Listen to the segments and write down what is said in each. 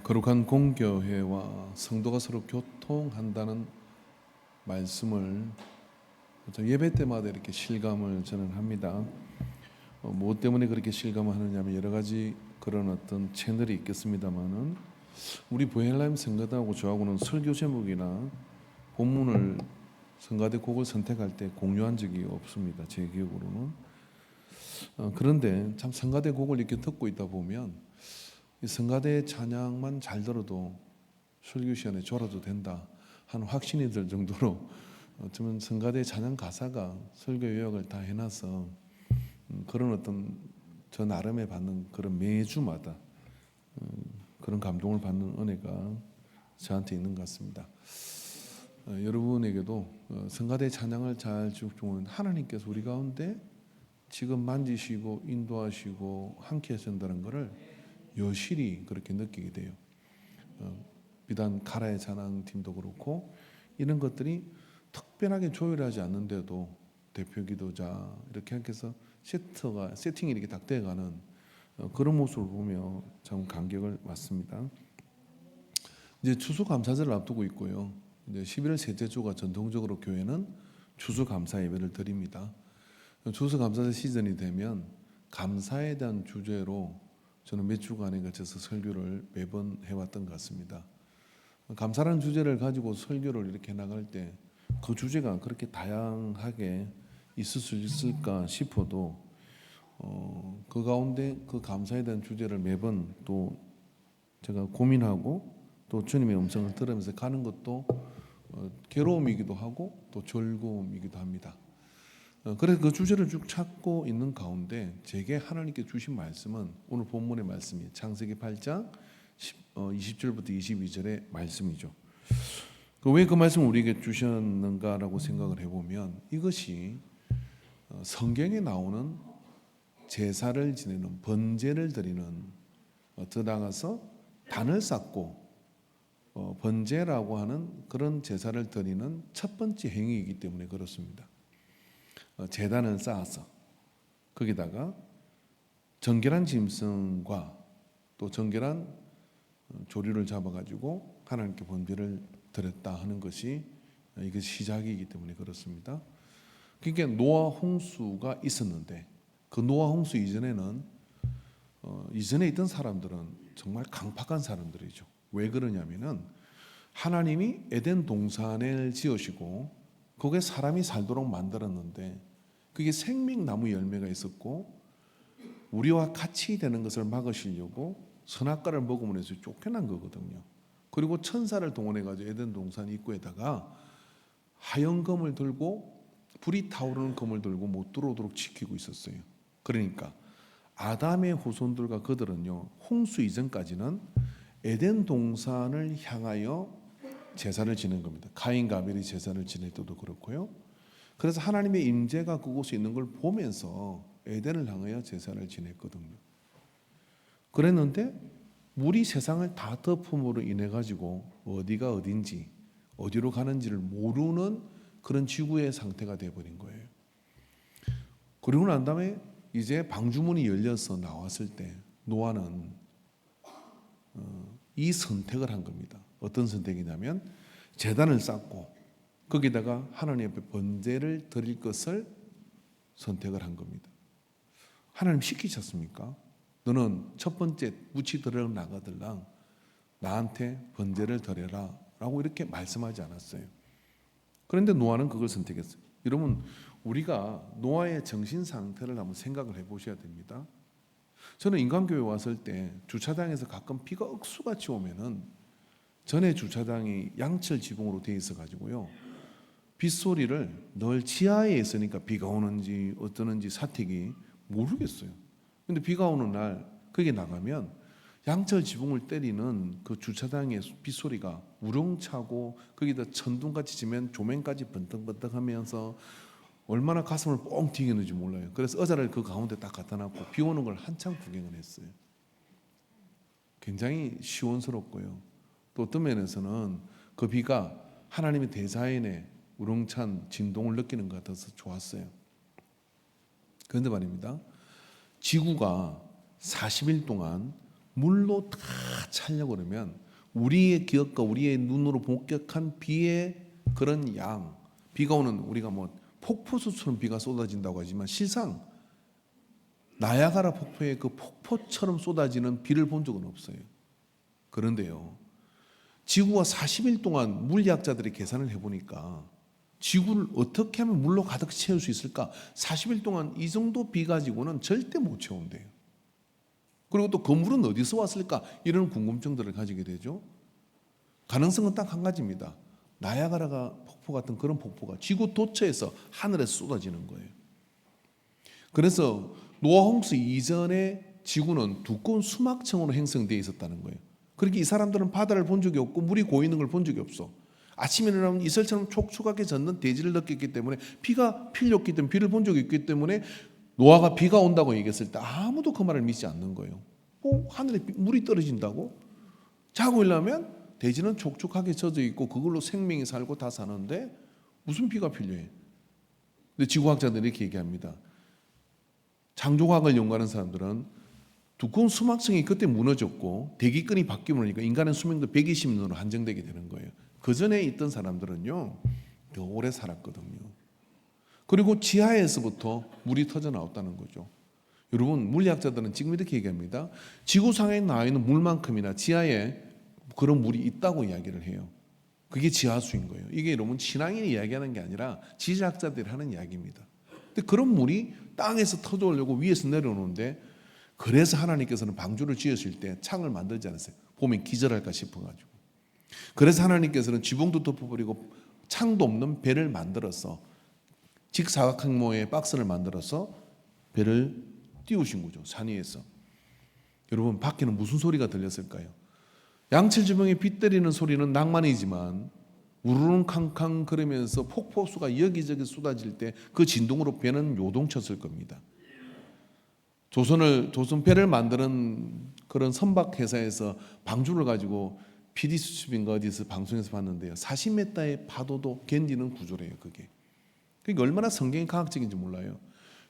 거룩한 공교회와 성도가 서로 교통한다는 말씀을 예배 때마다 이렇게 실감을 저는 합니다. 무엇 때문에 그렇게 실감을 하느냐면 여러 가지 그런 어떤 채널이 있겠습니다만은 우리 보헬라임 성가대하고 저하고는 설교 제목이나 본문을 성가대 곡을 선택할 때 공유한 적이 없습니다. 제 기억으로는. 그런데 참 성가대 곡을 이렇게 듣고 있다 보면 이 성가대 찬양만 잘 들어도 설교 시간에 졸아도 된다 하는 확신이 들 정도로 어쩌면 성가대 찬양 가사가 설교 요약을 다 해놔서 그런 어떤 저 나름에 받는 그런 매주마다 그런 감동을 받는 은혜가 저한테 있는 것 같습니다. 여러분에게도 성가대 찬양을 잘 집중하는 하나님께서 우리 가운데 지금 만지시고 인도하시고 함께 하신다는 것을 여실히 그렇게 느끼게 돼요. 비단 가라의 찬양팀도 그렇고 이런 것들이 특별하게 조율하지 않는데도 대표 기도자 이렇게 해서 세팅이 이렇게 딱 돼가는 그런 모습을 보며 참 감격을 받습니다. 이제 추수감사절을 앞두고 있고요. 이제 11월 셋째 주가 전통적으로 교회는 추수감사 예배를 드립니다. 추수감사절 시즌이 되면 감사에 대한 주제로 저는 몇 주간에 걸쳐서 설교를 매번 해왔던 것 같습니다. 감사라는 주제를 가지고 설교를 이렇게 나갈 때 그 주제가 그렇게 다양하게 있을 수 있을까 싶어도 그 가운데 그 감사에 대한 주제를 매번 또 제가 고민하고 또 주님의 음성을 들으면서 가는 것도 괴로움이기도 하고 또 즐거움이기도 합니다. 그래서 그 주제를 쭉 찾고 있는 가운데 제게 하나님께 주신 말씀은 오늘 본문의 말씀이에요. 창세기 8장 20절부터 22절의 말씀이죠. 왜 그 말씀을 우리에게 주셨는가라고 생각을 해보면 이것이 성경에 나오는 제사를 지내는 번제를 드리는 더 나아가서 단을 쌓고 번제라고 하는 그런 제사를 드리는 첫 번째 행위이기 때문에 그렇습니다. 제단을 쌓아서 거기다가 정결한 짐승과 또 정결한 조류를 잡아가지고 하나님께 번제를 드렸다 하는 것이 이게 시작이기 때문에 그렇습니다. 그러니까 노아 홍수가 있었는데 그 노아 홍수 이전에는 이전에 있던 사람들은 정말 강팍한 사람들이죠. 왜 그러냐면은 하나님이 에덴 동산을 지으시고 거기에 사람이 살도록 만들었는데 그게 생명나무 열매가 있었고 우리와 같이 되는 것을 막으시려고 선악과를 먹음으로 해서 쫓겨난 거거든요. 그리고 천사를 동원해가지고 에덴 동산 입구에다가 하얀 검을 들고 불이 타오르는 검을 들고 못 들어오도록 지키고 있었어요. 그러니까 아담의 후손들과 그들은요 홍수 이전까지는 에덴 동산을 향하여 제사를 지낸 겁니다. 가인과 아벨이 제사를 지낼 때도 그렇고요. 그래서 하나님의 임재가 그곳에 있는 걸 보면서 에덴을 향하여 제사를 지냈거든요. 그랬는데 물이 세상을 다 덮음으로 인해 가지고 어디가 어딘지 어디로 가는지를 모르는 그런 지구의 상태가 되어버린 거예요. 그리고 난 다음에 이제 방주문이 열려서 나왔을 때 노아는 이 선택을 한 겁니다. 어떤 선택이냐면 제단을 쌓고 거기다가 하나님 앞에 번제를 드릴 것을 선택을 한 겁니다. 하나님 시키셨습니까? 너는 첫 번째 무치 들어 나가들랑 나한테 번제를 드려라 라고 이렇게 말씀하지 않았어요. 그런데 노아는 그걸 선택했어요. 여러분 우리가 노아의 정신 상태를 한번 생각을 해보셔야 됩니다. 저는 인간교회 왔을 때 주차장에서 가끔 비가 억수같이 오면은 전에 주차장이 양철 지붕으로 되어 있어 가지고요 빗소리를 늘 지하에 있으니까 비가 오는지 어떠는지 사택이 모르겠어요. 근데 비가 오는 날 거기 나가면 양철 지붕을 때리는 그 주차장의 빗소리가 우렁차고 거기다 천둥같이 지면 조명까지 번뜩번뜩하면서 얼마나 가슴을 뻥 튀기는지 몰라요. 그래서 의자를 그 가운데 딱 갖다 놨고 비 오는 걸 한참 구경을 했어요. 굉장히 시원스럽고요. 또 어떤 면에서는 그 비가 하나님의 대자연의 우렁찬 진동을 느끼는 것 같아서 좋았어요. 그런데 말입니다. 지구가 40일 동안 물로 다 딱 차려고 그러면 우리의 기억과 우리의 눈으로 목격한 비의 그런 양, 비가 오는 우리가 뭐 폭포수처럼 비가 쏟아진다고 하지만 실상 나야가라 폭포의 그 폭포처럼 쏟아지는 비를 본 적은 없어요. 그런데요, 지구가 40일 동안 물리학자들이 계산을 해보니까 지구를 어떻게 하면 물로 가득 채울 수 있을까? 40일 동안 이 정도 비 가지고는 절대 못 채운대요. 그리고 또 그 물은 어디서 왔을까? 이런 궁금증들을 가지게 되죠. 가능성은 딱 한 가지입니다. 나야가라가 폭포 같은 그런 폭포가 지구 도처에서 하늘에서 쏟아지는 거예요. 그래서 노아 홍수 이전에 지구는 두꺼운 수막층으로 형성되어 있었다는 거예요. 그렇게 이 사람들은 바다를 본 적이 없고 물이 고이는 걸 본 적이 없어. 아침에 일어나면 이슬처럼 촉촉하게 젖는 대지를 느꼈기 때문에 비가 필렸기 때문에 비를 본 적이 있기 때문에 노아가 비가 온다고 얘기했을 때 아무도 그 말을 믿지 않는 거예요. 하늘에 물이 떨어진다고? 자고 일어나면 대지는 촉촉하게 젖어 있고 그걸로 생명이 살고 다 사는데 무슨 비가 필요해? 근데 지구학자들이 이렇게 얘기합니다. 창조과학을 연구하는 사람들은 두꺼운 수막층이 그때 무너졌고 대기권이 바뀌면니까 인간의 수명도 120년으로 한정되게 되는 거예요. 그 전에 있던 사람들은요 더 오래 살았거든요. 그리고 지하에서부터 물이 터져 나왔다는 거죠. 여러분, 물리학자들은 지금 이렇게 얘기합니다. 지구상에 나와 있는 물만큼이나 지하에 그런 물이 있다고 이야기를 해요. 그게 지하수인 거예요. 이게 여러분 신앙인이 이야기하는 게 아니라 지질학자들이 하는 이야기입니다. 근데 그런 물이 땅에서 터져오려고 위에서 내려오는데, 그래서 하나님께서는 방주를 지으실 때 창을 만들지 않았어요. 보면 기절할까 싶어가지고. 그래서 하나님께서는 지붕도 덮어버리고 창도 없는 배를 만들어서 직사각형모의 박스를 만들어서 배를 띄우신 거죠. 산 위에서. 여러분, 밖에는 무슨 소리가 들렸을까요? 양철주병에 빗 때리는 소리는 낭만이지만 우르릉 캉캉 그러면서 폭포수가 여기저기 쏟아질 때 그 진동으로 배는 요동쳤을 겁니다. 조선 배를 만드는 그런 선박 회사에서 방주를 가지고 PD 수첩인가 어디서 방송에서 봤는데요. 40m의 파도도 견디는 구조래요, 그게. 그러니까 얼마나 성경이 과학적인지 몰라요.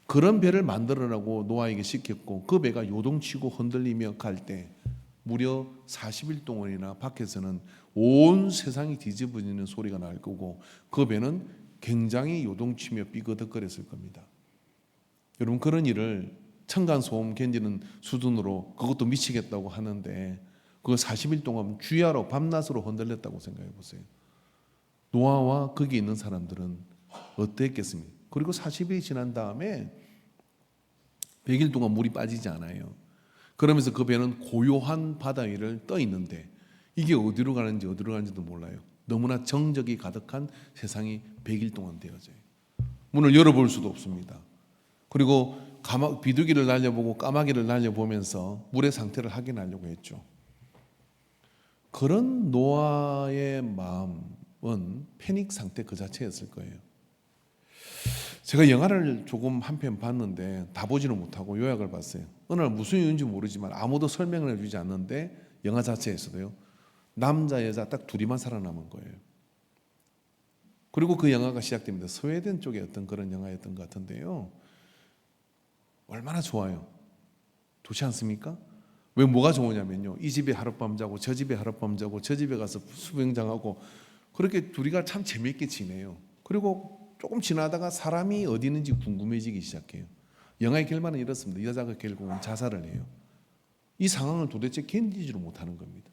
그런 배를 만들어라고 노아에게 시켰고 그 배가 요동치고 흔들리며 갈 때 무려 40일 동안이나 밖에서는 온 세상이 뒤집어지는 소리가 날 거고 그 배는 굉장히 요동치며 삐그덕거렸을 겁니다. 여러분, 그런 일을 층간소음 견디는 수준으로 그것도 미치겠다고 하는데 그 40일 동안 주야로 밤낮으로 흔들렸다고 생각해 보세요. 노아와 거기 있는 사람들은 어땠겠습니까? 그리고 40일이 지난 다음에 100일 동안 물이 빠지지 않아요. 그러면서 그 배는 고요한 바다 위를 떠 있는데 이게 어디로 가는지도 몰라요. 너무나 정적이 가득한 세상이 100일 동안 되어져요. 문을 열어볼 수도 없습니다. 그리고 비둘기를 날려보고 까마귀를 날려보면서 물의 상태를 확인하려고 했죠. 그런 노아의 마음은 패닉 상태 그 자체였을 거예요. 제가 영화를 조금 한 편 봤는데 다 보지는 못하고 요약을 봤어요. 어느 날 무슨 이유인지 모르지만 아무도 설명을 해주지 않는데 영화 자체에서도요, 남자 여자 딱 둘이만 살아남은 거예요. 그리고 그 영화가 시작됩니다. 스웨덴 쪽의 어떤 그런 영화였던 것 같은데요, 얼마나 좋아요. 좋지 않습니까? 왜 뭐가 좋으냐면요, 이 집에 하룻밤 자고 저 집에 하룻밤 자고 저 집에 가서 수영장하고 그렇게 둘이가 참 재미있게 지내요. 그리고 조금 지나다가 사람이 어디 있는지 궁금해지기 시작해요. 영화의 결말은 이렇습니다. 여자가 결국은 자살을 해요. 이 상황을 도대체 견디지를 못하는 겁니다.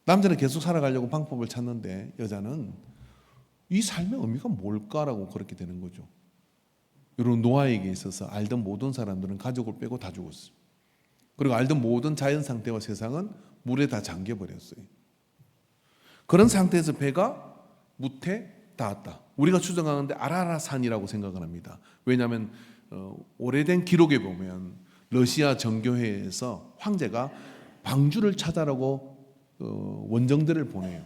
남자는 계속 살아가려고 방법을 찾는데 여자는 이 삶의 의미가 뭘까라고 그렇게 되는 거죠. 여러분, 노아에게 있어서 알던 모든 사람들은 가족을 빼고 다 죽었어요. 그리고 알던 모든 자연 상태와 세상은 물에 다 잠겨버렸어요. 그런 상태에서 배가 무태 닿았다. 우리가 추정하는데 아라라산이라고 생각을 합니다. 왜냐하면 오래된 기록에 보면 러시아 정교회에서 황제가 방주를 찾아라고 원정대를 보내요.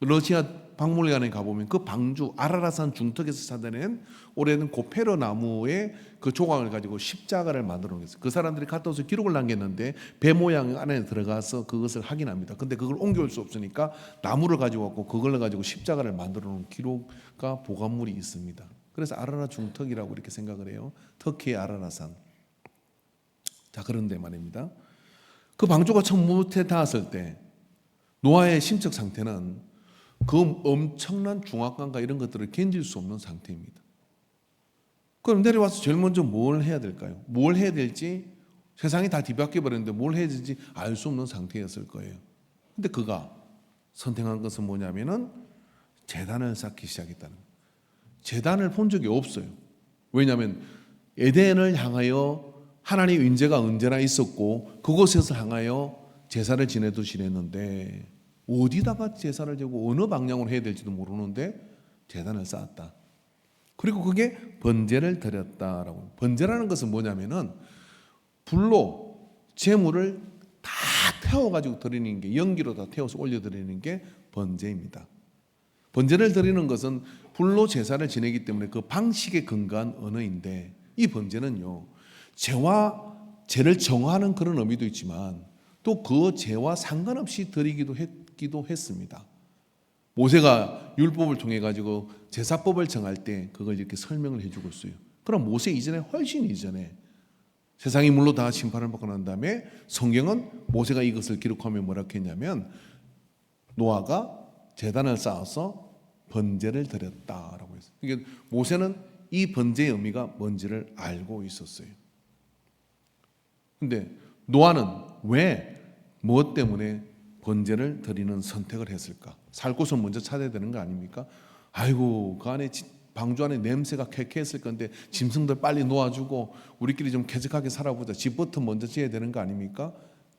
러시아 박물관에 가보면 그 방주 아라라산 중턱에서 찾아낸 오래된 고페르 나무의 그 조각을 가지고 십자가를 만들어 놓았어요. 그 사람들이 갔다 와서 기록을 남겼는데 배 모양 안에 들어가서 그것을 확인합니다. 근데 그걸 옮겨올 수 없으니까 나무를 가지고 왔고 그걸 가지고 십자가를 만들어 놓은 기록과 보관물이 있습니다. 그래서 아라라 중턱이라고 이렇게 생각을 해요. 터키의 아라라산. 자, 그런데 말입니다. 그 방주가 처음 못에 닿았을 때 노아의 심적 상태는 그 엄청난 중압감과 이런 것들을 견딜 수 없는 상태입니다. 그럼 내려와서 제일 먼저 뭘 해야 될까요? 뭘 해야 될지 세상이 다 뒤바뀌어 버렸는데 뭘 해야 될지 알 수 없는 상태였을 거예요. 근데 그가 선택한 것은 뭐냐면은 제단을 쌓기 시작했다는 거예요. 제단을 본 적이 없어요. 왜냐하면 에덴을 향하여 하나님의 임재가 언제나 있었고 그곳에서 향하여 제사를 지내도 지냈는데 어디다가 제사를 지고 어느 방향으로 해야 될지도 모르는데 제단을 쌓았다. 그리고 그게 번제를 드렸다라고. 번제라는 것은 뭐냐면은 불로 제물을 다 태워가지고 드리는 게, 연기로 다 태워서 올려드리는 게 번제입니다. 번제를 드리는 것은 불로 제사를 지내기 때문에 그 방식에 근거한 언어인데, 이 번제는요 죄를 정화하는 그런 의미도 있지만 또 그 죄와 상관없이 드리기도 했습니다. 모세가 율법을 통해 가지고 제사법을 정할 때 그걸 이렇게 설명을 해주고 있어요. 그럼 모세 이전에, 훨씬 이전에 세상이 물로 다 심판을 받고 난 다음에 성경은 모세가 이것을 기록하며 뭐라 했냐면 노아가 제단을 쌓아서 번제를 드렸다라고 했어요. 그러니까 모세는 이 번제의 의미가 뭔지를 알고 있었어요. 근데 노아는 왜, 무엇 때문에 번제를 드리는 선택을 했을까? 살 곳을 먼저 찾아야 되는 거 아닙니까? 아이고, 그 안에 방주 안에 냄새가 쾌쾌했을 건데 짐승들 빨리 놓아주고 우리끼리 좀 쾌적하게 살아보자. 집부터 먼저 지어야 되는 거 아닙니까?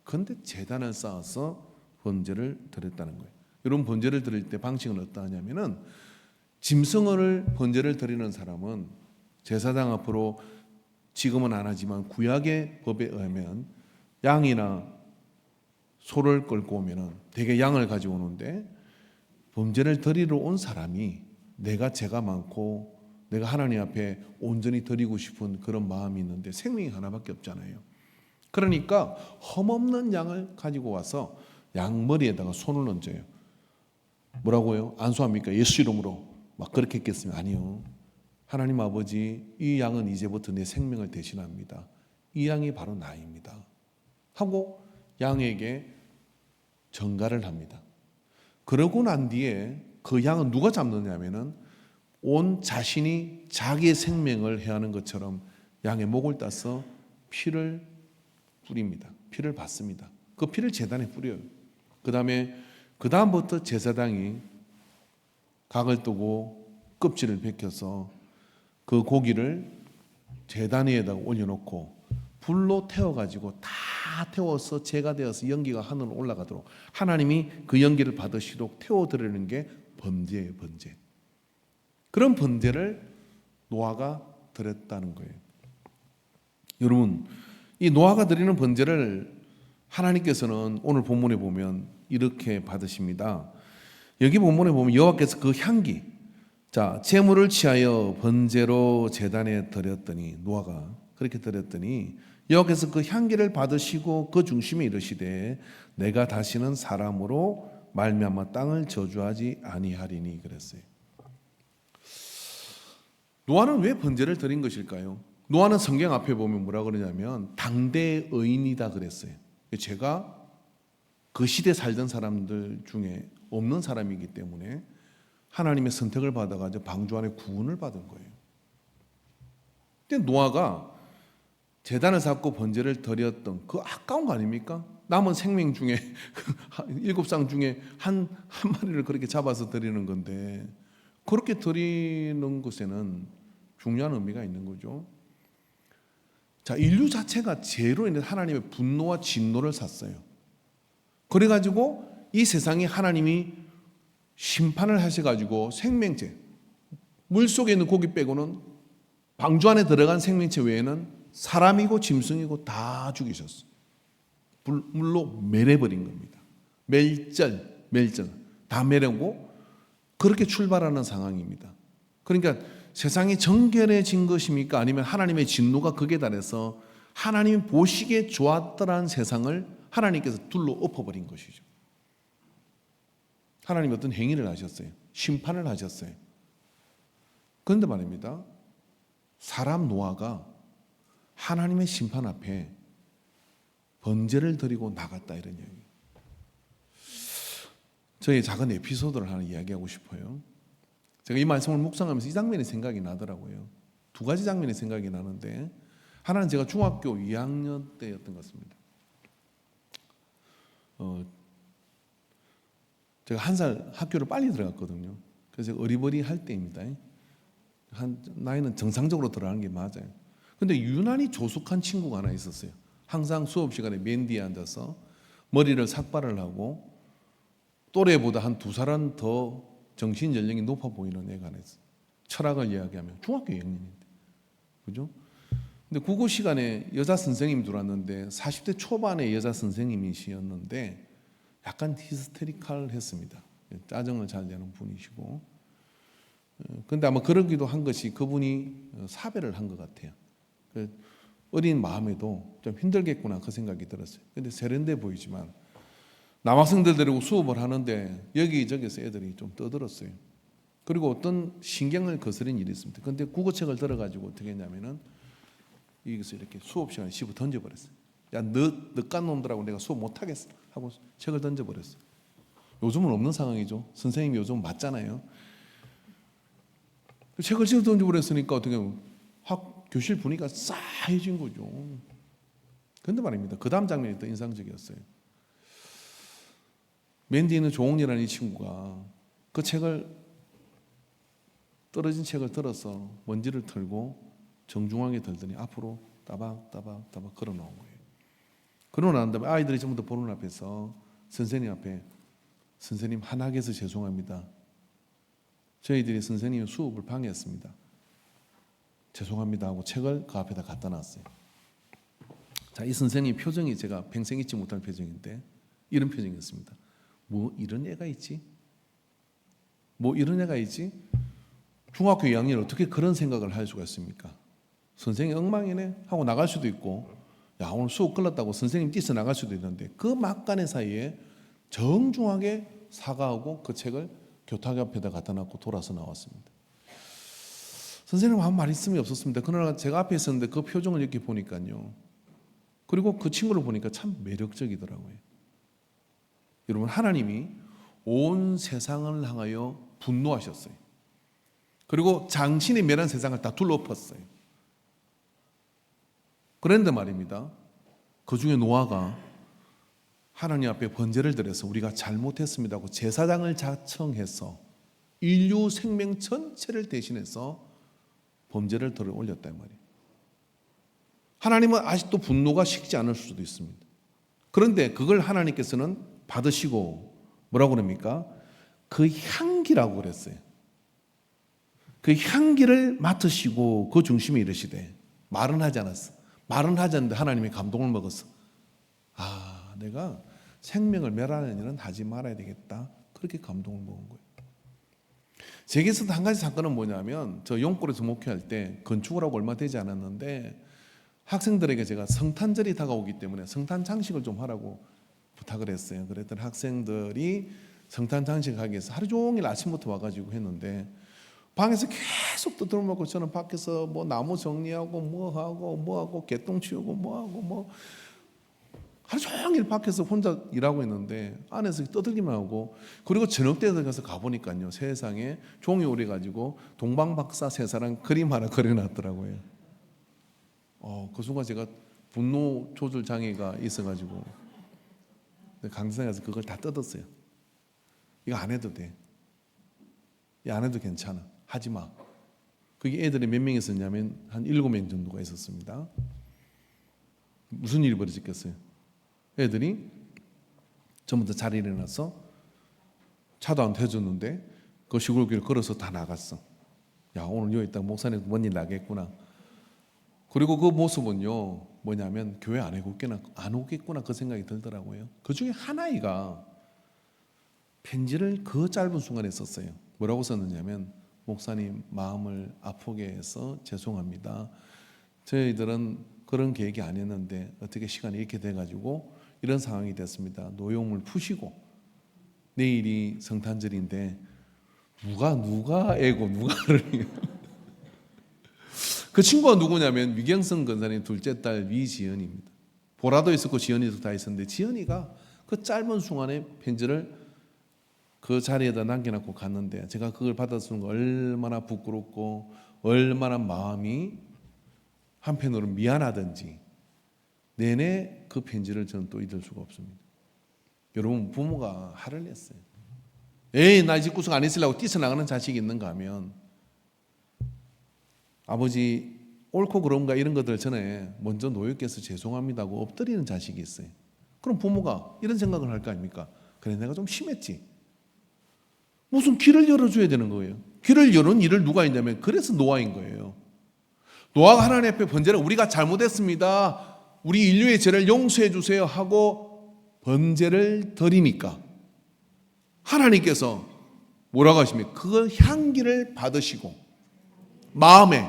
그런데 제단을 쌓아서 번제를 드렸다는 거예요. 여러분, 번제를 드릴 때 방식은 어떠하냐면은 짐승을 번제를 드리는 사람은 제사장 앞으로, 지금은 안 하지만 구약의 법에 의하면 양이나 소를 끌고 오면은 대개 양을 가지고 오는데, 번제를 드리러 온 사람이 내가 죄가 많고 내가 하나님 앞에 온전히 드리고 싶은 그런 마음이 있는데 생명이 하나밖에 없잖아요. 그러니까 흠없는 양을 가지고 와서 양 머리에다가 손을 얹어요. 뭐라고요? 안수합니까? 예수 이름으로 막 그렇게 했겠으면 아니요. 하나님 아버지, 이 양은 이제부터 내 생명을 대신합니다. 이 양이 바로 나입니다. 하고 양에게 전가를 합니다. 그러고 난 뒤에 그 양은 누가 잡느냐면은 온 자신이 자기의 생명을 해하는 것처럼 양의 목을 따서 피를 뿌립니다. 피를 받습니다. 그 피를 제단에 뿌려요. 그다음부터 제사장이 각을 뜨고 껍질을 벗겨서 그 고기를 제단 위에다가 올려놓고 불로 태워가지고 다 태워서 재가 되어서 연기가 하늘로 올라가도록 하나님이 그 연기를 받으시도록 태워드리는 게 번제예요. 번제. 그런 번제를 노아가 드렸다는 거예요. 여러분, 이 노아가 드리는 번제를 하나님께서는 오늘 본문에 보면 이렇게 받으십니다. 여기 본문에 보면 여호와께서 그 향기, 자, 제물을 취하여 번제로 제단에 드렸더니, 노아가 그렇게 드렸더니 여호와께서 그 향기를 받으시고 그 중심에 이르시되 내가 다시는 사람으로 말미암아 땅을 저주하지 아니하리니 그랬어요. 노아는 왜 번제를 드린 것일까요? 노아는 성경 앞에 보면 뭐라 그러냐면 당대의 의인이다 그랬어요. 제가 그 시대에 살던 사람들 중에 없는 사람이기 때문에 하나님의 선택을 받아가지고 방주 안에 구원을 받은 거예요. 근데 노아가 제단을 쌓고 번제를 드렸던 그 아까운 거 아닙니까? 남은 생명 중에 7상 중에 한 마리를 그렇게 잡아서 드리는 건데, 그렇게 드리는 것에는 중요한 의미가 있는 거죠. 자, 인류 자체가 죄로 인해 하나님의 분노와 진노를 샀어요. 그래가지고 이 세상에 하나님이 심판을 하셔가지고 생명체, 물속에 있는 고기 빼고는 방주 안에 들어간 생명체 외에는 사람이고 짐승이고 다 죽이셨어. 물로 멸해버린 겁니다. 멸절 다 멸하고 그렇게 출발하는 상황입니다. 그러니까 세상이 정결해진 것입니까? 아니면 하나님의 진노가 극에 달해서 하나님이 보시기에 좋았더라는 세상을 하나님께서 둘로 엎어버린 것이죠. 하나님이 어떤 행위를 하셨어요. 심판을 하셨어요. 그런데 말입니다, 사람 노아가 하나님의 심판 앞에 번제를 드리고 나갔다 이런 이야기. 저의 작은 에피소드를 하나 이야기하고 싶어요. 제가 이 말씀을 묵상하면서 이 장면이 생각이 나더라고요. 두 가지 장면이 생각이 나는데 하나는 제가 중학교 2학년 때였던 것 같습니다. 제가 1살 학교를 빨리 들어갔거든요. 그래서 어리버리할 때입니다. 나이는 정상적으로 들어가는 게 맞아요. 근데 유난히 조숙한 친구가 하나 있었어요. 항상 수업 시간에 맨 뒤에 앉아서 머리를 삭발을 하고 또래보다 한 2살은 더 정신 연령이 높아 보이는 애가 하나 있어요. 철학을 이야기하면 중학교 2학년인데, 그죠? 근데 국어 시간에 여자 선생님이 들어왔는데 40대 초반의 여자 선생님이셨는데 약간 히스테리칼했습니다. 짜증을 잘 내는 분이시고, 근데 아마 그러기도 한 것이 그분이 사배를 한 것 같아요. 어린 마음에도 좀 힘들겠구나 그 생각이 들었어요. 근데 세련돼 보이지만 남학생들 데리고 수업을 하는데 여기저기서 애들이 좀 떠들었어요. 그리고 어떤 신경을 거스린 일이 있습니다. 근데 국어책을 들어가지고 어떻게 했냐면은 여기서 이렇게 수업 시간에 씹어 던져버렸어요. 야, 너깐 놈들하고 내가 수업 못하겠어 하고 책을 던져버렸어. 요즘은 없는 상황이죠. 선생님이 요즘 맞잖아요. 책을 씹어 던져버렸으니까 어떻게 하면 교실 분위기가 싸해진 거죠. 그런데 말입니다. 그 다음 장면이 더 인상적이었어요. 맨 뒤에 있는 조홍리라는 이 친구가 그 책을, 떨어진 책을 들어서 먼지를 털고 정중하게 들더니 앞으로 따박 걸어 나온 거예요. 그러고 난 다음에 아이들이 전부 다 보는 앞에서 선생님 앞에, 선생님 한학에서 죄송합니다. 저희들이 선생님의 수업을 방해했습니다. 죄송합니다 하고 책을 그 앞에다 갖다 놨어요. 자, 이 선생님 표정이 제가 평생 잊지 못할 표정인데 이런 표정이었습니다. 뭐 이런 애가 있지? 뭐 이런 애가 있지? 중학교 2학년 어떻게 그런 생각을 할 수가 있습니까? 선생님 엉망이네 하고 나갈 수도 있고, 야 오늘 수업 끝났다고 선생님 뛰서 나갈 수도 있는데 그 막간의 사이에 정중하게 사과하고 그 책을 교탁 앞에다 갖다 놨고 돌아서 나왔습니다. 선생님 아무 말씀이 없었습니다. 그러나 제가 앞에 있었는데 그 표정을 이렇게 보니까요. 그리고 그 친구를 보니까 참 매력적이더라고요. 여러분, 하나님이 온 세상을 향하여 분노하셨어요. 그리고 장신의 멸한 세상을 다 둘러엎었어요. 그런데 말입니다. 그 중에 노아가 하나님 앞에 번제를 드려서 우리가 잘못했습니다 하고 제사장을 자청해서 인류 생명 전체를 대신해서 범죄를 들어 올렸단 말이에요. 하나님은 아직도 분노가 식지 않을 수도 있습니다. 그런데 그걸 하나님께서는 받으시고 뭐라고 그럽니까? 그 향기라고 그랬어요. 그 향기를 맡으시고 그 중심에 이르시되, 말은 하지 않았어. 말은 하지 않는데 하나님이 감동을 먹었어. 아, 내가 생명을 멸하는 일은 하지 말아야 되겠다. 그렇게 감동을 먹은 거예요. 제게서도 한 가지 사건은 뭐냐면, 저 용골에서 목회할 때 건축을 하고 얼마 되지 않았는데 학생들에게 제가 성탄절이 다가오기 때문에 성탄 장식을 좀 하라고 부탁을 했어요. 그랬더니 학생들이 성탄 장식하기 위해서 하루 종일 아침부터 와가지고 했는데 방에서 계속 떠들어먹고 저는 밖에서 뭐 나무 정리하고 뭐하고 개똥 치우고 뭐하고 하루 종일 밖에서 혼자 일하고 있는데 안에서 떠들기만 하고, 그리고 저녁 때 가서 가보니까요, 세상에 종이 오래 가지고 동방박사 3사람 그림 하나 그려놨더라고요. 그 순간 제가 분노 조절 장애가 있어가지고 강사에 가서 그걸 다 뜯었어요. 이거 안 해도 돼. 이거 안 해도 괜찮아. 하지 마. 그게 애들이 몇 명 있었냐면 한 7명 정도가 있었습니다. 무슨 일이 벌어졌겠어요? 애들이 전부 다 자리에 일어나서 차도 안 태워줬는데 그 시골길을 걸어서 다 나갔어. 야, 오늘 여기 있다 목사님 뭔 일 나겠구나. 그리고 그 모습은요, 뭐냐면 교회 안 오겠구나 그 생각이 들더라고요. 그 중에 한 아이가 편지를 그 짧은 순간에 썼어요. 뭐라고 썼느냐면, 목사님 마음을 아프게 해서 죄송합니다. 저희들은 그런 계획이 아니었는데 어떻게 시간이 이렇게 돼가지고 이런 상황이 됐습니다. 노용을 푸시고 내일이 성탄절인데 누가 애고 누가를 그 친구가 누구냐면 위경성 권사님 둘째 딸 위지연입니다. 보라도 있었고 지연이도 다 있었는데 지연이가 그 짧은 순간에 편지를 그 자리에다 남겨놓고 갔는데 제가 그걸 받았으면 얼마나 부끄럽고 얼마나 마음이 한편으로 미안하든지 내내 그 편지를 저는 또 잊을 수가 없습니다. 여러분 부모가 화를 냈어요. 에이 나 집 구석 안 있으려고 뛰쳐나가는 자식이 있는가 하면 아버지 옳고 그런가 이런 것들 전에 먼저 노역해서 죄송합니다고 엎드리는 자식이 있어요. 그럼 부모가 이런 생각을 할 거 아닙니까? 그래 내가 좀 심했지. 무슨 길을 열어줘야 되는 거예요. 길을 여는 일을 누가 했냐면 그래서 노아인 거예요. 노아가 하나님 앞에 번제를 우리가 잘못했습니다. 우리 인류의 죄를 용서해 주세요 하고 번제를 드리니까 하나님께서 뭐라고 하십니까? 그 향기를 받으시고 마음에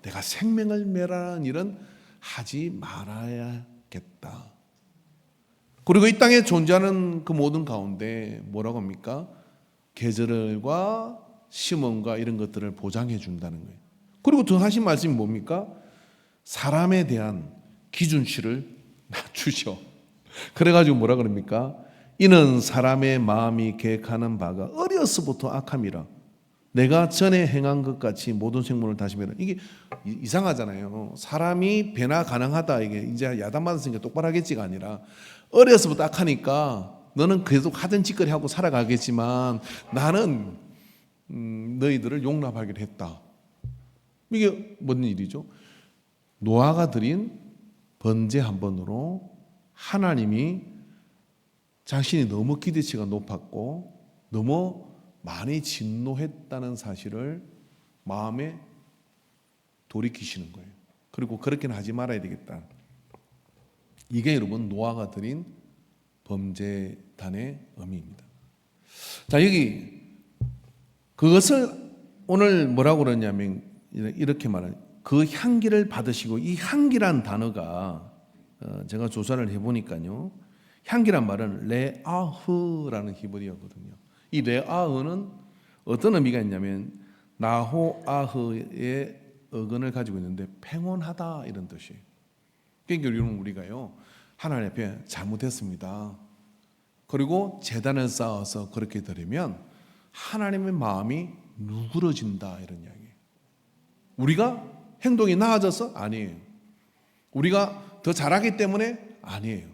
내가 생명을 멸하는 일은 하지 말아야겠다. 그리고 이 땅에 존재하는 그 모든 가운데 뭐라고 합니까? 계절과 심음과 이런 것들을 보장해 준다는 거예요. 그리고 더 하신 말씀이 뭡니까? 사람에 대한 기준치를 낮추셔. 그래가지고 뭐라 그럽니까? 이는 사람의 마음이 계획하는 바가 어려서부터 악함이라. 내가 전에 행한 것 같이 모든 생물을 다시 멸하. 이게 이상하잖아요. 사람이 변화 가능하다. 이게 이제 야단 맞았으니까 똑바로 하겠지가 아니라 어려서부터 악하니까 너는 계속 하던 짓거리 하고 살아가겠지만 나는 너희들을 용납하기로 했다. 이게 무슨 일이죠? 노아가 드린 번제 한 번으로 하나님이 자신이 너무 기대치가 높았고 너무 많이 진노했다는 사실을 마음에 돌이키시는 거예요. 그리고 그렇게는 하지 말아야 되겠다. 이게 여러분 노아가 드린 범죄단의 의미입니다. 자, 여기 그것을 오늘 뭐라고 그러냐면 이렇게 말해요. 그 향기를 받으시고, 이 향기란 단어가 제가 조사를 해보니까요, 향기란 말은 레아흐라는 히브리어거든요. 이 레아흐는 어떤 의미가 있냐면 나호아흐의 어근을 가지고 있는데 평온하다 이런 뜻이에요. 그러니까 우리가요 하나님 앞에 잘못했습니다. 그리고 제단을 쌓아서 그렇게 드리면 하나님의 마음이 누그러진다 이런 이야기예요. 우리가 행동이 나아져서? 아니에요. 우리가 더 잘하기 때문에? 아니에요.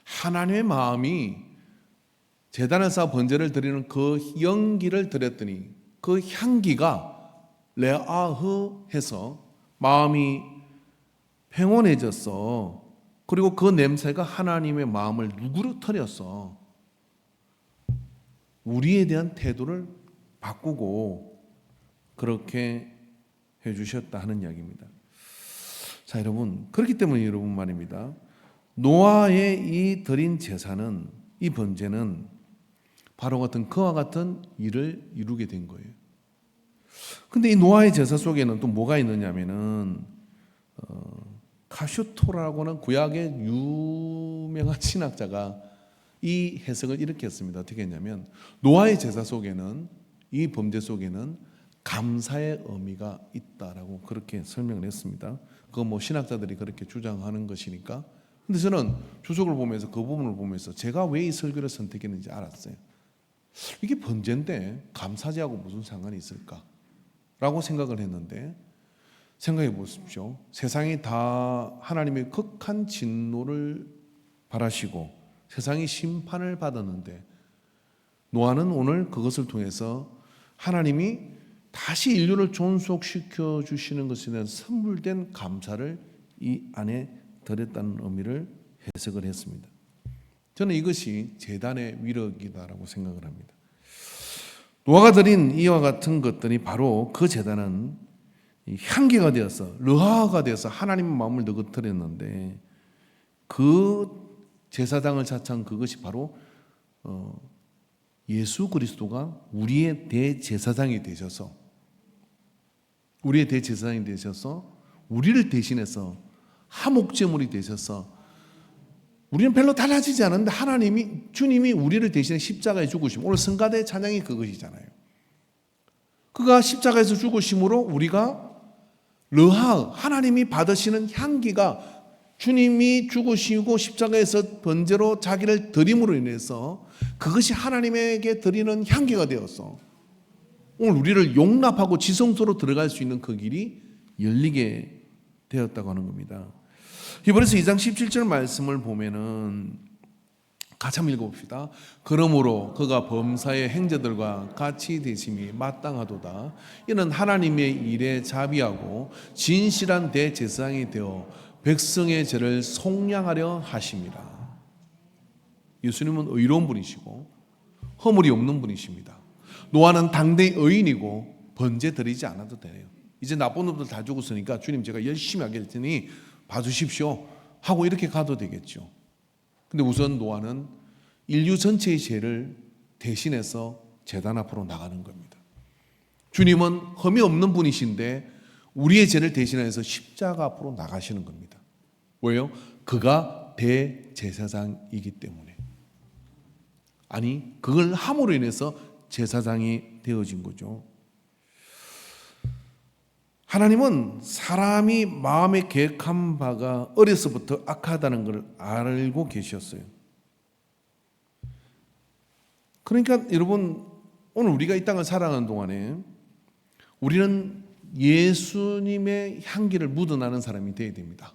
하나님의 마음이 제단을 쌓아 번제를 드리는 그 연기를 드렸더니 그 향기가 레아흐 해서 마음이 평온해졌어. 그리고 그 냄새가 하나님의 마음을 누그러뜨렸어. 우리에 대한 태도를 바꾸고 그렇게 해주셨다 하는 이야기입니다. 자, 여러분, 그렇기 때문에 여러분 말입니다. 노아의 이 드린 제사는, 이 번제는 바로 같은 그와 같은 일을 이루게 된 거예요. 근데 이 노아의 제사 속에는 또 뭐가 있느냐면은 카슈토라고는 구약의 유명한 신학자가 이 해석을 이렇게 했습니다. 어떻게 했냐면 노아의 제사 속에는, 이 범죄 속에는 감사의 의미가 있다라고 그렇게 설명을 했습니다. 그거 뭐 신학자들이 그렇게 주장하는 것이니까. 근데 저는 주석을 보면서 그 부분을 보면서 제가 왜 이 설교를 선택했는지 알았어요. 이게 번제인데 감사제하고 무슨 상관이 있을까? 라고 생각을 했는데, 생각해 보십시오. 세상이 다 하나님의 극한 진노를 바라시고 세상이 심판을 받았는데 노아는 오늘 그것을 통해서 하나님이 다시 인류를 존속시켜 주시는 것에 대한 선물된 감사를 이 안에 드렸다는 의미를 해석을 했습니다. 저는 이것이 제단의 위력이다라고 생각을 합니다. 노아가 드린 이와 같은 것들이 바로 그 제단은 향기가 되어서, 르하가 되어서 하나님의 마음을 느긋뜨렸는데 그 제사장을 차찬 그것이 바로 예수 그리스도가 우리의 대제사장이 되셔서, 우리의 대제사장이 되셔서 우리를 대신해서 화목제물이 되셔서, 우리는 별로 달라지지 않은데 하나님이, 주님이 우리를 대신해 십자가에 죽으심, 오늘 성가대 찬양이 그것이잖아요. 그가 십자가에서 죽으심으로 우리가 르하, 하나님이 받으시는 향기가 주님이 죽으시고 십자가에서 번제로 자기를 드림으로 인해서 그것이 하나님에게 드리는 향기가 되었어. 오늘 우리를 용납하고 지성소로 들어갈 수 있는 그 길이 열리게 되었다고 하는 겁니다. 히브리서 2장 17절 말씀을 보면은 같이 한번 읽어봅시다. 그러므로 그가 범사의 행제들과 같이 되심이 마땅하도다. 이는 하나님의 일에 자비하고 진실한 대제사장이 되어 백성의 죄를 속량하려 하심이라. 예수님은 의로운 분이시고 허물이 없는 분이십니다. 노아는 당대의 의인이고 번제 드리지 않아도 돼요. 이제 나쁜 놈들 다 죽었으니까 주님 제가 열심히 하겠으니 봐주십시오 하고 이렇게 가도 되겠죠. 근데 우선 노아는 인류 전체의 죄를 대신해서 제단 앞으로 나가는 겁니다. 주님은 흠이 없는 분이신데 우리의 죄를 대신해서 십자가 앞으로 나가시는 겁니다. 왜요? 그가 대제사장이기 때문에. 아니, 그걸 함으로 인해서 제사장이 되어진 거죠. 하나님은 사람이 마음에 계획한 바가 어려서부터 악하다는 걸 알고 계셨어요. 그러니까 여러분, 오늘 우리가 이 땅을 살아가는 동안에 우리는 예수님의 향기를 묻어나는 사람이 되어야 됩니다.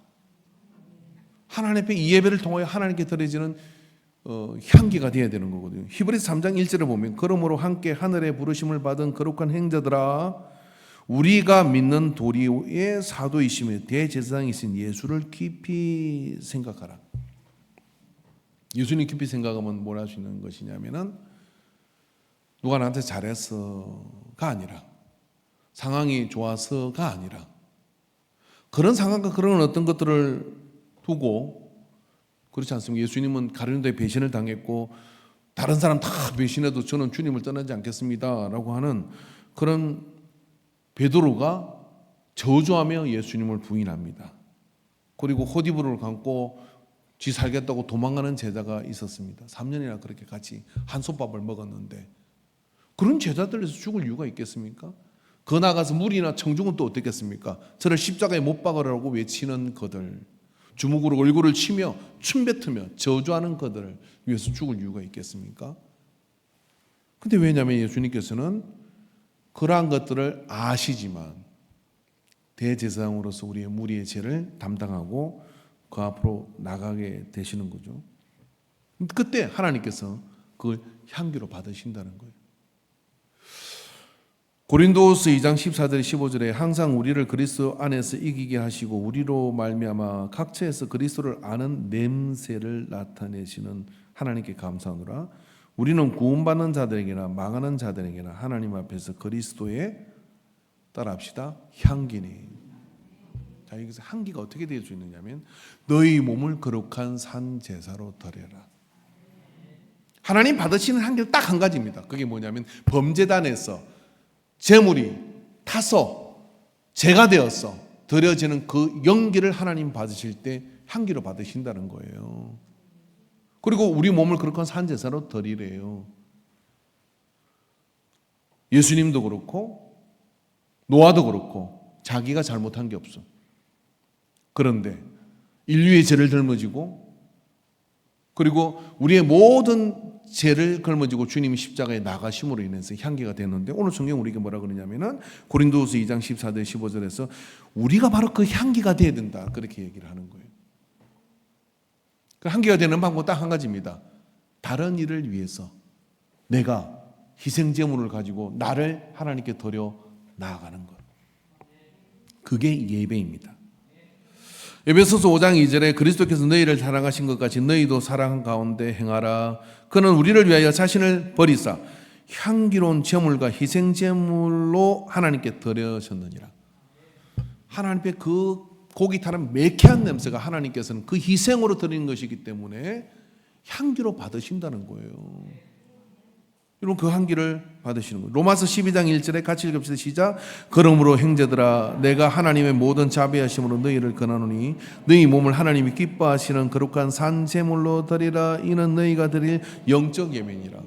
하나님 앞에 이 예배를 통하여 하나님께 드려지는 향기가 되어야 되는 거거든요. 히브리서 3장 1절을 보면 그러므로 함께 하늘에 부르심을 받은 거룩한 행자들아 우리가 믿는 도리의 사도이시며 대제사장이신 예수를 깊이 생각하라. 예수님 깊이 생각하면 뭘 할 수 있는 것이냐면은 누가 나한테 잘해서가 아니라 상황이 좋아서가 아니라 그런 상황과 그런 어떤 것들을 두고 그렇지 않습니까? 예수님은 가룟유다에 배신을 당했고 다른 사람 다 배신해도 저는 주님을 떠나지 않겠습니다 라고 하는 그런 베드로가 저주하며 예수님을 부인합니다. 그리고 호디브를 감고 지 살겠다고 도망가는 제자가 있었습니다. 3년이나 그렇게 같이 한솥밥을 먹었는데 그런 제자들에서 죽을 이유가 있겠습니까? 그 나가서 물이나 청중은 또 어떻겠습니까? 저를 십자가에 못 박으라고 외치는 그들, 주먹으로 얼굴을 치며 춤뱉으며 저주하는 그들을 위해서 죽을 이유가 있겠습니까? 근데 왜냐하면 예수님께서는 그러한 것들을 아시지만 대제사장으로서 우리의 무리의 죄를 담당하고 그 앞으로 나가게 되시는 거죠. 그때 하나님께서 그걸 향기로 받으신다는 거예요. 고린도후서 2장 14절 15절에 항상 우리를 그리스도 안에서 이기게 하시고 우리로 말미암아 각처에서 그리스도를 아는 냄새를 나타내시는 하나님께 감사하노라. 우리는 구원받는 자들에게나 망하는 자들에게나 하나님 앞에서 그리스도의 따라합시다. 향기니. 자, 여기서 향기가 어떻게 될 수 있느냐면 너희 몸을 거룩한 산 제사로 드려라. 하나님 받으시는 향기는 딱 한 가지입니다. 그게 뭐냐면 범제단에서 제물이 타서 제가 되어서 드려지는 그 연기를 하나님 받으실 때 향기로 받으신다는 거예요. 그리고 우리 몸을 거룩한 산 제사로 드리래요. 예수님도 그렇고 노아도 그렇고 자기가 잘못한 게 없어. 그런데 인류의 죄를 짊어지고 그리고 우리의 모든 죄를 짊어지고 주님이 십자가에 나가심으로 인해서 향기가 되는데 오늘 성경 우리에게 뭐라 그러냐면은 고린도후서 2장 14절 15절에서 우리가 바로 그 향기가 되어야 된다 그렇게 얘기를 하는 거예요. 그 향기가 되는 방법 딱 한 가지입니다. 다른 일을 위해서 내가 희생제물을 가지고 나를 하나님께 드려 나아가는 것. 그게 예배입니다. 에베소서 5장 2절에 그리스도께서 너희를 사랑하신 것 같이 너희도 사랑 가운데 행하라. 그는 우리를 위하여 자신을 버리사 향기로운 제물과 희생제물로 하나님께 드려졌느니라. 하나님께 그 고기 타는 매캐한 냄새가 하나님께서는 그 희생으로 드리는 것이기 때문에 향기로 받으신다는 거예요. 여러분 그 향기를 받으시는 거예요. 로마서 12장 1절에 같이 읽읍시다. 시작. 그러므로 형제들아 내가 하나님의 모든 자비하심으로 너희를 권하노니 너희 몸을 하나님이 기뻐하시는 거룩한 산 제물로 드리라. 이는 너희가 드릴 영적 예배니라.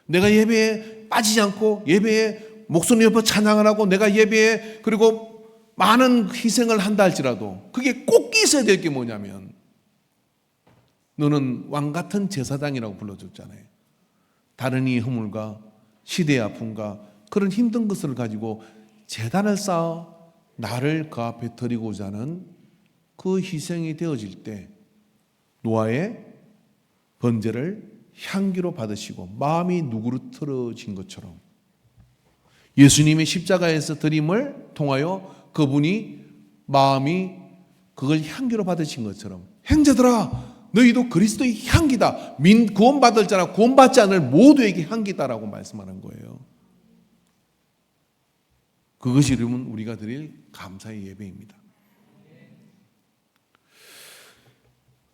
내가 예배에 빠지지 않고 예배에 목소리 높여 찬양을 하고 내가 예배에 그리고 많은 희생을 한다 할지라도 그게 꼭 있어야 될 게 뭐냐면 너는 왕같은 제사장이라고 불러줬잖아요. 다른 이의 허물과 시대의 아픔과 그런 힘든 것을 가지고 제단을 쌓아 나를 그 앞에 드리고자 하는 그 희생이 되어질 때 노아의 번제를 향기로 받으시고 마음이 누그러뜨려진 것처럼 예수님의 십자가에서 드림을 통하여 그분이 마음이 그걸 향기로 받으신 것처럼 형제들아 너희도 그리스도의 향기다. 구원받을 자나 구원받지 않을 모두에게 향기다라고 말씀하는 거예요. 그것이 이름은 우리가 드릴 감사의 예배입니다.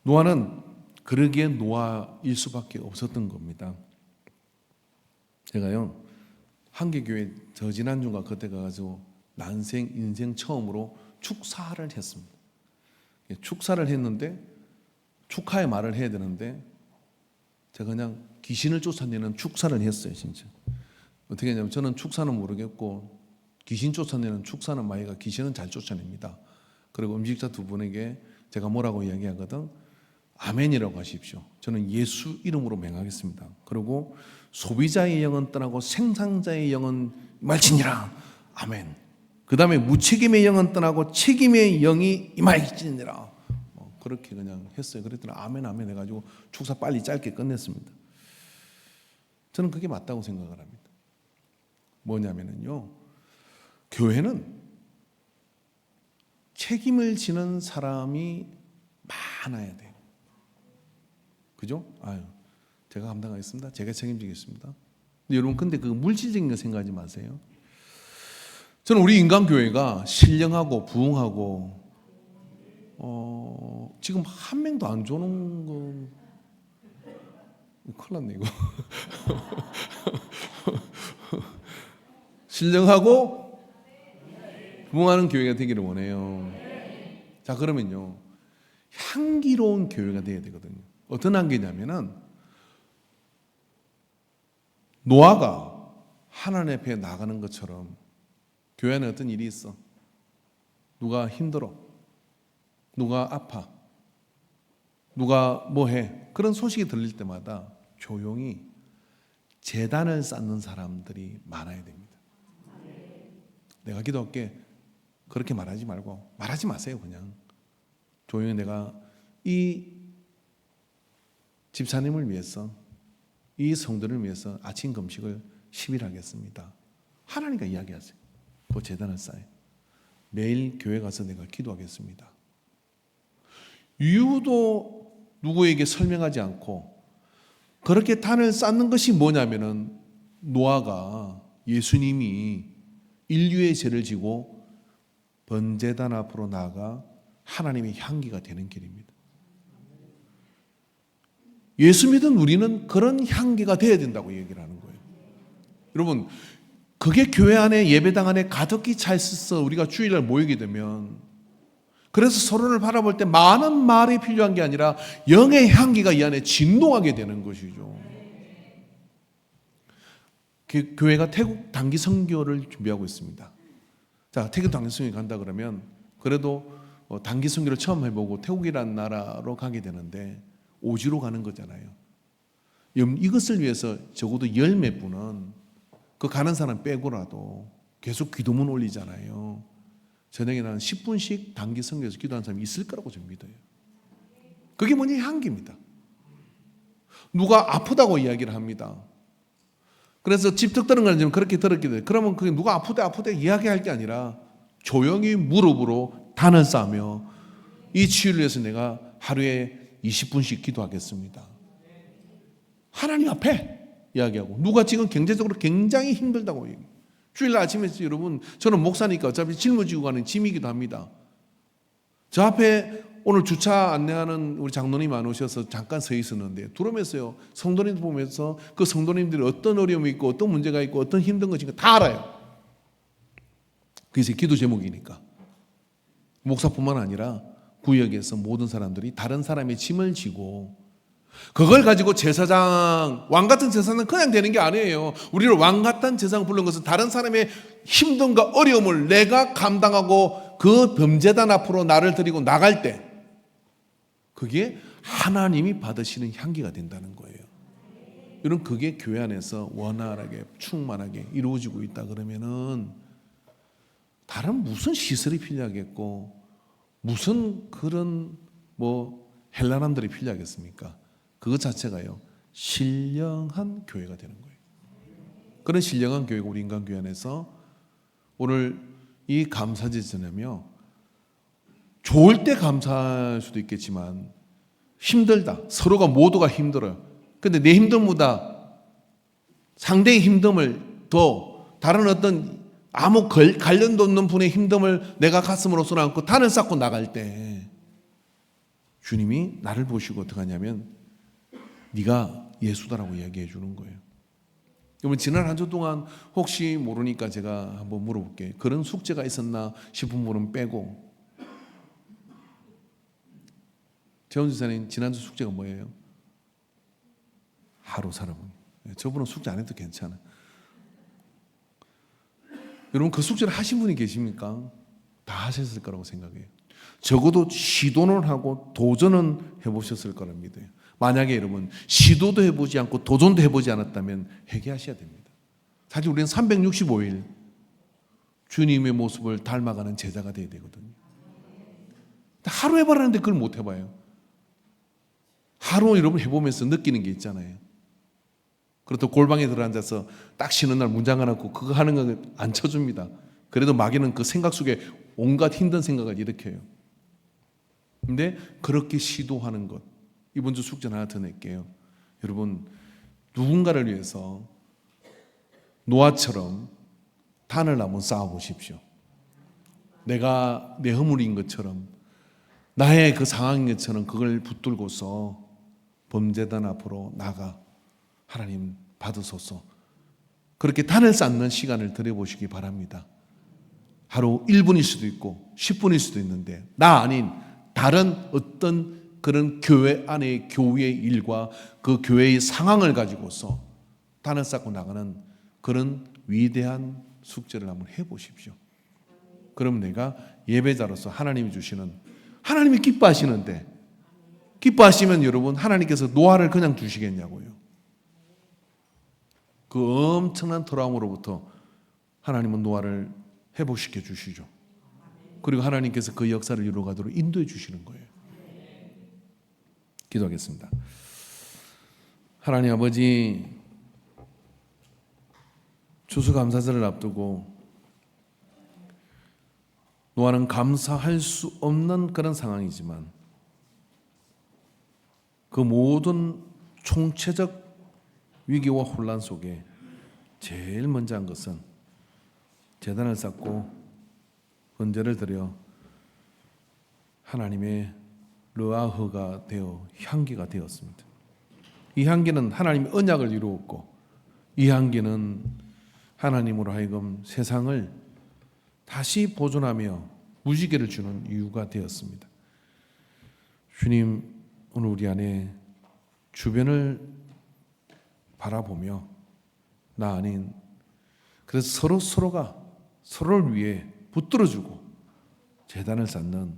노아는 그러기에 노아일 수밖에 없었던 겁니다. 제가요 한계교회 저지난주가 그때 가가지고 난생 인생 처음으로 축사를 했습니다. 축사를 했는데 축하의 말을 해야 되는데 제가 그냥 귀신을 쫓아내는 축사를 했어요. 진짜 어떻게 했냐면 저는 축사는 모르겠고 귀신 쫓아내는 축사는 마이가 귀신은 잘 쫓아냅니다. 그리고 음식자 두 분에게 제가 뭐라고 이야기하거든 아멘이라고 하십시오. 저는 예수 이름으로 맹하겠습니다. 그리고 소비자의 영은 떠나고 생산자의 영은 임할지니라. 아멘. 그 다음에 무책임의 영은 떠나고 책임의 영이 임할지니라. 그렇게 그냥 했어요. 그랬더니 아멘 아멘 해가지고 축사 빨리 짧게 끝냈습니다. 저는 그게 맞다고 생각을 합니다. 뭐냐면요 교회는 책임을 지는 사람이 많아야 돼요. 그죠? 아유, 제가 감당하겠습니다. 제가 책임지겠습니다. 근데 여러분 근데 그 물질적인 거 생각하지 마세요. 저는 우리 인간교회가 신령하고 부흥하고 지금 한 명도 안 주는 거 큰일 났네 이거. 신령하고 부흥하는 교회가 되기를 원해요. 자 그러면요 향기로운 교회가 돼야 되거든요. 어떤 향기냐면은 노아가 하나님 앞에 나가는 것처럼 교회 안에 어떤 일이 있어. 누가 힘들어. 누가 아파. 누가 뭐해. 그런 소식이 들릴 때마다 조용히 제단을 쌓는 사람들이 많아야 됩니다. 내가 기도할게. 그렇게 말하지 말고 말하지 마세요. 그냥 조용히 내가 이 집사님을 위해서 이 성도를 위해서 아침 금식을 10일 하겠습니다. 하나님과 이야기하세요. 그 제단을 쌓아요. 매일 교회 가서 내가 기도하겠습니다. 이유도 누구에게 설명하지 않고 그렇게 단을 쌓는 것이 뭐냐면은 노아가 예수님이 인류의 죄를 지고 번제단 앞으로 나아가 하나님의 향기가 되는 길입니다. 예수 믿은 우리는 그런 향기가 되어야 된다고 얘기를 하는 거예요. 여러분 그게 교회 안에 예배당 안에 가득히 차 있어서 우리가 주일날 모이게 되면 그래서 서로를 바라볼 때 많은 말이 필요한 게 아니라 영의 향기가 이 안에 진동하게 되는 것이죠. 교회가 태국 단기 선교를 준비하고 있습니다. 자, 태국 단기 선교 간다 그러면 그래도 단기 선교를 처음 해보고 태국이라는 나라로 가게 되는데 오지로 가는 거잖아요. 이것을 위해서 적어도 10몇 분은 그 가는 사람 빼고라도 계속 기도문 올리잖아요. 저녁에 나는 10분씩 단기 선교에서 기도하는 사람이 있을 거라고 저는 믿어요. 그게 뭐냐 향기입니다. 누가 아프다고 이야기를 합니다. 그래서 집적드는 걸 좀 그렇게 들었게 돼요. 그러면 그게 누가 아프대 이야기할 게 아니라 조용히 무릎으로 단을 쌓으며 이 치유를 위해서 내가 하루에 20분씩 기도하겠습니다. 하나님 앞에 이야기하고 누가 지금 경제적으로 굉장히 힘들다고 얘기해요. 주일날 아침에 여러분 저는 목사니까 어차피 짊어지고 가는 짐이기도 합니다. 저 앞에 오늘 주차 안내하는 우리 장로님 안 오셔서 잠깐 서 있었는데 들어오면서요 성도님들 보면서 그 성도님들이 어떤 어려움이 있고 어떤 문제가 있고 어떤 힘든 것인가 다 알아요. 그게 제 기도 제목이니까. 목사뿐만 아니라 구역에서 모든 사람들이 다른 사람의 짐을 지고 그걸 가지고 제사장, 왕같은 제사장은 그냥 되는 게 아니에요. 우리를 왕같은 제사장 부른 것은 다른 사람의 힘든가 어려움을 내가 감당하고 그 범죄단 앞으로 나를 데리고 나갈 때 그게 하나님이 받으시는 향기가 된다는 거예요. 여러분, 그게 교회 안에서 원활하게 충만하게 이루어지고 있다 그러면은 다른 무슨 시설이 필요하겠고 무슨 그런 헬라남들이 필요하겠습니까? 그것 자체가요, 신령한 교회가 되는 거예요. 그런 신령한 교회가 우리 인간교회 안에서 오늘 이 감사제 지내며 좋을 때 감사할 수도 있겠지만 힘들다, 서로가 모두가 힘들어요. 근데 내 힘듦보다 상대의 힘듦을 더 다른 어떤 아무 관련도 없는 분의 힘듦을 내가 가슴으로 쏟아안고 단을 쌓고 나갈 때 주님이 나를 보시고 어떻게 하냐면 네가 예수다라고 이야기해 주는 거예요. 여러분, 지난 한 주 동안 혹시 모르니까 제가 한번 물어볼게요. 그런 숙제가 있었나 싶은 분은 빼고. 재원 지사님, 지난주 숙제가 뭐예요? 하루 살아보기. 저분은 숙제 안 해도 괜찮아요. 여러분, 그 숙제를 하신 분이 계십니까? 다 하셨을 거라고 생각해요. 적어도 시도는 하고 도전은 해보셨을 거라 믿어요. 만약에 여러분 시도도 해보지 않고 도전도 해보지 않았다면 회개하셔야 됩니다. 사실 우리는 365일 주님의 모습을 닮아가는 제자가 되어야 되거든요. 하루 해보라는데 그걸 못 해봐요. 하루 여러분 해보면서 느끼는 게 있잖아요. 그렇다고 골방에 들어앉아서 딱 쉬는 날 문장 하나 놓고 그거 하는 건 안 쳐줍니다. 그래도 마귀는 그 생각 속에 온갖 힘든 생각을 일으켜요. 근데 그렇게 시도하는 것, 이번 주 숙제 하나 더 낼게요. 여러분, 누군가를 위해서 노아처럼 단을 한번 쌓아보십시오. 내가 내 허물인 것처럼 나의 그 상황인 것처럼 그걸 붙들고서 범죄단 앞으로 나가 하나님 받으소서. 그렇게 단을 쌓는 시간을 들여보시기 바랍니다. 하루 1분일 수도 있고 10분일 수도 있는데 나 아닌 다른 어떤 그런 교회 안의 교회의 일과 그 교회의 상황을 가지고서 단을 쌓고 나가는 그런 위대한 숙제를 한번 해보십시오. 그럼 내가 예배자로서 하나님이 주시는, 하나님이 기뻐하시는데, 기뻐하시면 여러분 하나님께서 노아를 그냥 주시겠냐고요. 그 엄청난 트라우마로부터 하나님은 노아를 회복시켜 주시죠. 그리고 하나님께서 그 역사를 이루어가도록 인도해 주시는 거예요. 기도하겠습니다. 하나님 아버지, 추수감사절을 앞두고 노아는 감사할 수 없는 그런 상황이지만 그 모든 총체적 위기와 혼란 속에 제일 먼저 한 것은 제단을 쌓고 번제를 드려 하나님의 르아흐가 되어 향기가 되었습니다. 이 향기는 하나님의 언약을 이루었고 이 향기는 하나님으로 하여금 세상을 다시 보존하며 무지개를 주는 이유가 되었습니다. 주님, 오늘 우리 안에 주변을 바라보며 나 아닌, 그래서 서로가 서로를 위해 붙들어주고 제단을 쌓는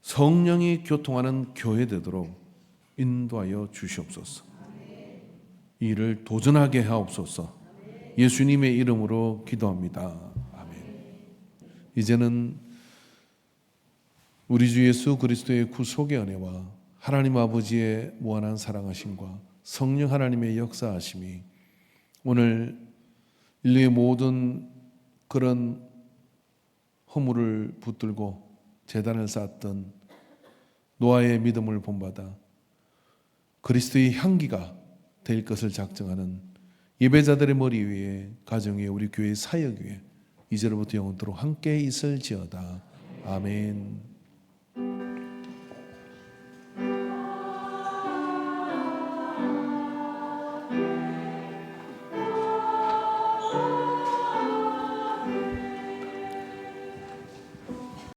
성령이 교통하는 교회 되도록 인도하여 주시옵소서. 이 일을 도전하게 하옵소서. 예수님의 이름으로 기도합니다. 아멘. 이제는 우리 주 예수 그리스도의 구속의 은혜와 하나님 아버지의 무한한 사랑하심과 성령 하나님의 역사하심이 오늘 인류의 모든 그런 허물을 붙들고 제단을 쌓았던 노아의 믿음을 본받아 그리스도의 향기가 될 것을 작정하는 예배자들의 머리 위에, 가정 위에, 우리 교회의 사역 위에 이제로부터 영원토록 함께 있을지어다. 아멘.